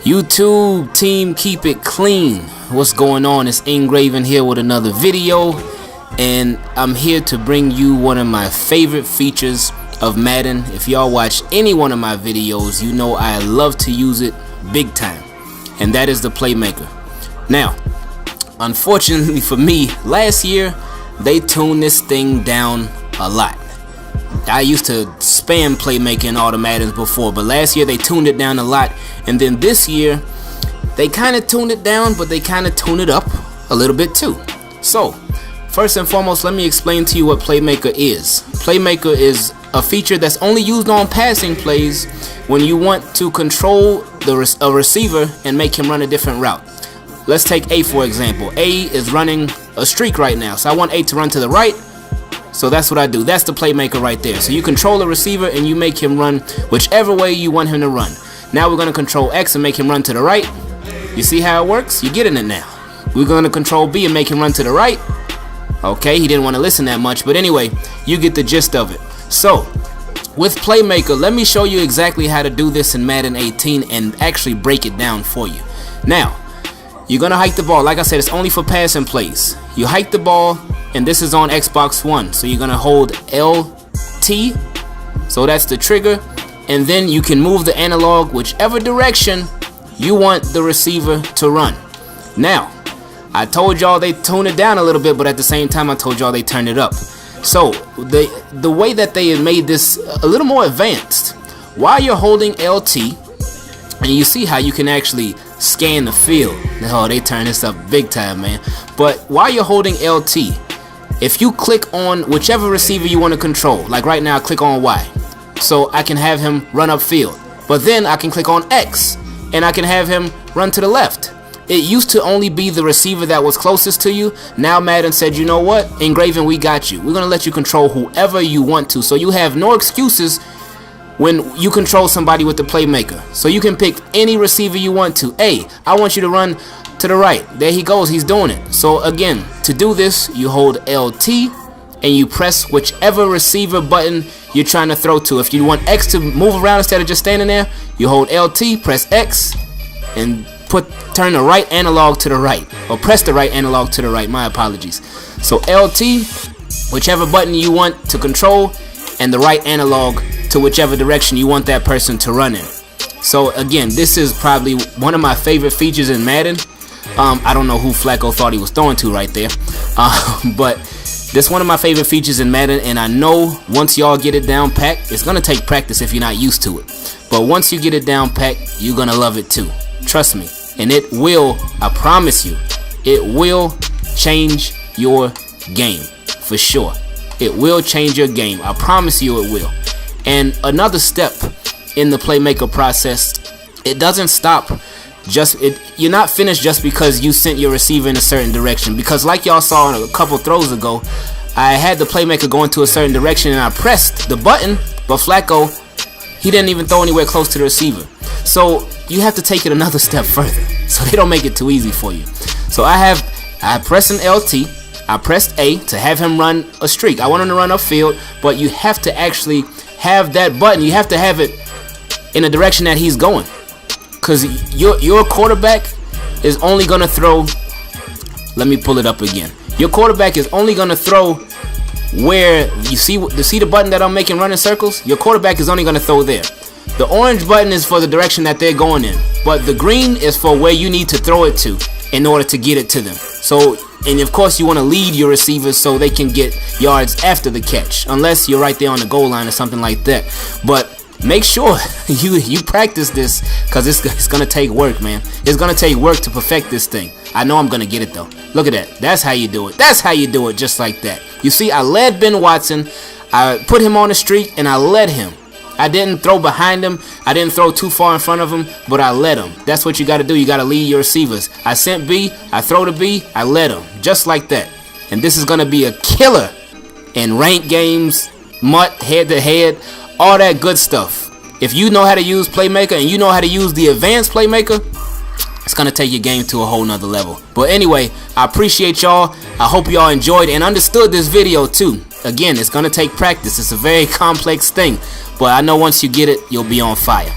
YouTube team, keep it clean. What's going on? It's Engraven here with another video, and I'm here to bring you one of my favorite features of Madden. If y'all watch any one of my videos, you know I love to use it big time, and that is the Playmaker. Now, unfortunately for me, last year they tuned this thing down a lot. I used to spam Playmaker in all the Maddens before, but last year they tuned it down a lot, and then this year they kind of tuned it down, but they kind of tuned it up a little bit too. So first and foremost, let me explain to you what Playmaker is. Playmaker is a feature that's only used on passing plays when you want to control a receiver and make him run a different route. Let's take A for example. A is running a streak right now, so I want A to run to the right. So that's what I do. That's the Playmaker right there. So you control the receiver and you make him run whichever way you want him to run. Now we're going to control X and make him run to the right. You see how it works? You're getting it now. We're going to control B and make him run to the right. Okay, he didn't want to listen that much, but anyway, you get the gist of it. So with Playmaker, let me show you exactly how to do this in Madden 18 and actually break it down for you. Now, you're going to hike the ball. Like I said, it's only for passing plays. You hike the ball, and this is on Xbox One. So you're going to hold LT, so that's the trigger, and then you can move the analog whichever direction you want the receiver to run. Now, I told y'all they tuned it down a little bit, but at the same time I told y'all they turned it up. So the way that they had made this a little more advanced, while you're holding LT, and you see how you can actually scan the field. Oh, they turned this up big time, man. But while you're holding LT, if you click on whichever receiver you want to control, like right now I click on Y, so I can have him run upfield. But then I can click on X and I can have him run to the left. It used to only be the receiver that was closest to you. Now Madden said, you know what, Engraven, we got you. We're going to let you control whoever you want to. So you have no excuses when you control somebody with the Playmaker. So you can pick any receiver you want to. Hey, I want you to run to the right. There he goes, he's doing it. So again, to do this, you hold LT and you press whichever receiver button you're trying to throw to. If you want X to move around instead of just standing there, you hold LT, press X, and turn the right analog to the right, or press the right analog to the right. My apologies. So LT, whichever button you want to control, and the right analog to whichever direction you want that person to run in. So again, this is probably one of my favorite features in Madden. I don't know who Flacco thought he was throwing to right there, but this is one of my favorite features in Madden, and I know once y'all get it down packed, it's gonna take practice if you're not used to it, but once you get it down packed, you're gonna love it too. Trust me. And it will, I promise you, it will change your game for sure. It will change your game. I promise you it will. And another step in the Playmaker process, it doesn't stop you're not finished just because you sent your receiver in a certain direction. Because like y'all saw a couple throws ago, I had the Playmaker going to a certain direction and I pressed the button, but Flacco, he didn't even throw anywhere close to the receiver. So you have to take it another step further, so they don't make it too easy for you. So I press an LT, I pressed A to have him run a streak. I want him to run upfield, but you have to actually have that button. You have to have it in the direction that he's going, because your quarterback is only gonna throw. Let me pull it up again. Your quarterback is only gonna throw where you see the button that I'm making run in circles. Your quarterback is only gonna throw there. The orange button is for the direction that they're going in, but the green is for where you need to throw it to in order to get it to them. So, and of course you want to lead your receivers so they can get yards after the catch, unless you're right there on the goal line or something like that. But make sure you practice this, because it's going to take work, man. It's going to take work to perfect this thing. I know I'm going to get it though. Look at that. That's how you do it. That's how you do it, just like that. You see, I led Ben Watson. I put him on a streak and I led him. I didn't throw behind him. I didn't throw too far in front of him, but I led him. That's what you got to do. You got to lead your receivers. I sent B, I throw to B, I led him. Just like that. And this is going to be a killer in ranked games, MUT, head-to-head, all that good stuff. If you know how to use Playmaker and you know how to use the advanced Playmaker, it's going to take your game to a whole nother level. But anyway, I appreciate y'all. I hope y'all enjoyed and understood this video too. Again, it's going to take practice. It's a very complex thing. But I know once you get it, you'll be on fire.